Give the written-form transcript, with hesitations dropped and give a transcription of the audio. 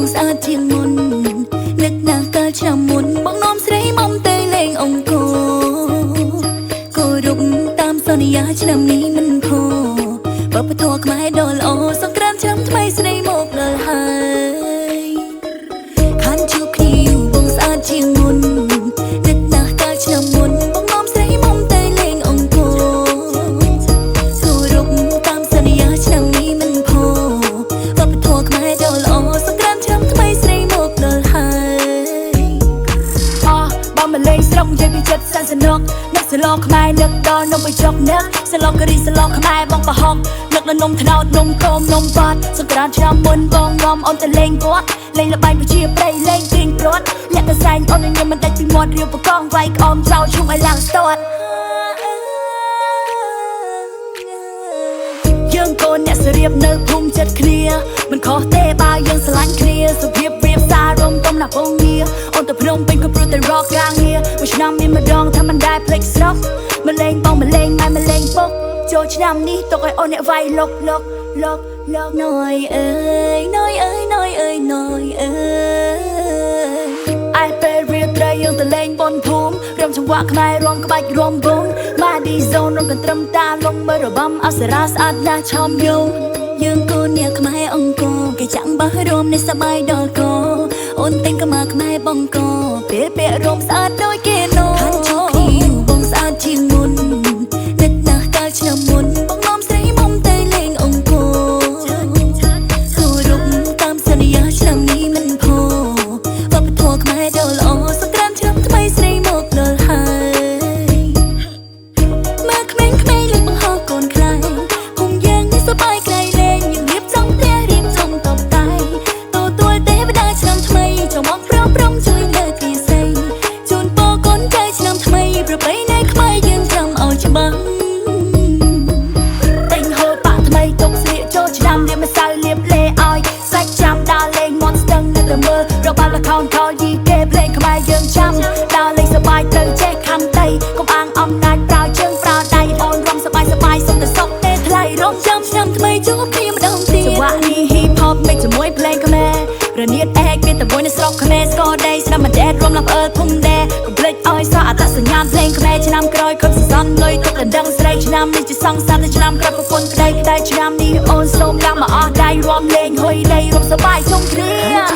បងស្អាតជាងមុននឹកណាស់កាលឆ្នាំមុនបងនាំស្រីមុំទៅលេងអង្គរគោរពតាមសន្យាឆ្នាំនេះមិនខុសបបធរខ្មែរដ៏ល្អសង្គ្រាមឆ្នាំថ្មីស្រីមកដល់ហើយខានជួបគ្នាយូរបងស្អាតជាងមុននឹកណាស់កាលឆ្នាំមុនបងនាំស្រីមុំទៅលេងអង្គរគោរពតាមសន្យាឆ្នាំនេះមិនខុសបបធរខ្មែរដ៏ល្អសង្គ្រាមឆ្នាំថ្មីស្រីមកដល់ហើយបងមកលេងស្រុកនិយាយពីចិត្តសែនសនុកនឹកសឡងខ្មែរនឹកដល់នំបញ្ចុកនឹកសឡងការីសឡងខ្មែរបងប្រហុកនឹកដល់នំថ្នោតនំគមនំបាត់សង្គ្រាមឆ្នាំមុនបងងំអូនទៅលេងគាត់លេងល្បែងប្រជាប្រិយលេងទៀងព្រាត់លាក់កសែងអូនញញឹមមិនដាច់ពីមាត់រៀវបកងវាយក្អមចោលឈុំឲ្យឡើងស្ទាត់យើងកូនអ្នកសរៀបនៅភូមិចិត្តគ្នាមិនខុសទេបើយើងស្រឡាញ់គ្នាសុភាពរៀបសាររំទំណាបងងារអូនទៅភ្នំពេញក៏ព្រោះតែរកការងារមួយឆ្នាំមានម្ដងថាមិនដែលភ្លេចស្រុកម្លេងបងម្លេងម៉ែម្លេងពុកចូលឆ្នាំនេះទុកឲ្យអូនអ្នកវាយលុកណយអើយណយអើយណយអើយណយអើយឯពេលរៀបត្រីយើងទៅលេងបនភូមិរំចង្វាក់ខ្មែររំក្បាច់រំវងម៉ាឌីហ្សូនរំកន្ត្រឹមតាលងមើលរបាំអប្សរាស្អាតណាស់ឆោមយងយើងកូនអ្នកខ្មែរអង្គរគេចាំងបោះរំនេះសបាយដល់កអូនតែងកម្មាខ្មែរបងកពេលពាក់រំស្អាតដូចគេណូខានជួបគ្នាយូរបងស្អាតជាងមុននឹកណាស់កាលឆ្នាំមុនបងនាំស្រីមុំទៅលេងអង្គរគោរពតាមសន្យាឆ្នាំនេះមិនផុសបបធរខ្មែរដ៏ល្អសង្គ្រាមឆ្នាំថ្មីស្រីមកដល់ហើយមកក្មេងៗលើកបង្ហោះកូនខ្លែងភូមិយើងនេះសប្បាយក្រៃលែងយើងរៀបចំផ្ទះរៀបចំតបតែងទទួលទេវតាឆ្នាំថ្មីចូលមកព្រមជួយលើកពីស័យជូនពរកូនចៅឆ្នាំថ្មីប្រពៃណីខ្មែរយើងចាំឲ្យច្បាស់តែងហូលបាក់ថ្មីទុកស្លៀកចូលឆ្នាំលាបម្សៅលាបលេឲ្យសាច់ចាំដើរលេងមាត់ស្ទឹងនៅតែមើលរកបាល់ល្ខោនខោយីគេភ្លេងខ្មែរយើងចាំដើរលេងសប្បាយទៅចេះខំតៃកុំអាងអំណាចប្រើជើងប្រើដៃអូនរំសប្បាយសុំតែសុខទេថ្លៃរំចាំឆ្នាំថ្មីជួបគ្នាម្ដងទៀតចង្វាក់នេះ hip hop មិចជាមួយភ្លេងខ្មែររនាតឯកមានតែមួយនៅស្រុកខ្មែរស្គរដីស្ដាប់មិនដែររំលំអើភូមិដែរកុំភ្លេចឲ្យសោះអត្តសញ្ញាណភ្លេងខ្មែរឆ្នាំក្រោយខំសន្សំលុយទុកដណ្ដឹងស្រីឆ្នាំនេះជាសង្សារឆ្នាំក្រោយប្រពន្ធក្តីឆ្នាំនេះអូនសូមឡើងមកអស់ដៃរំលេងហុយដីរំសប្បាយជុំគ្នា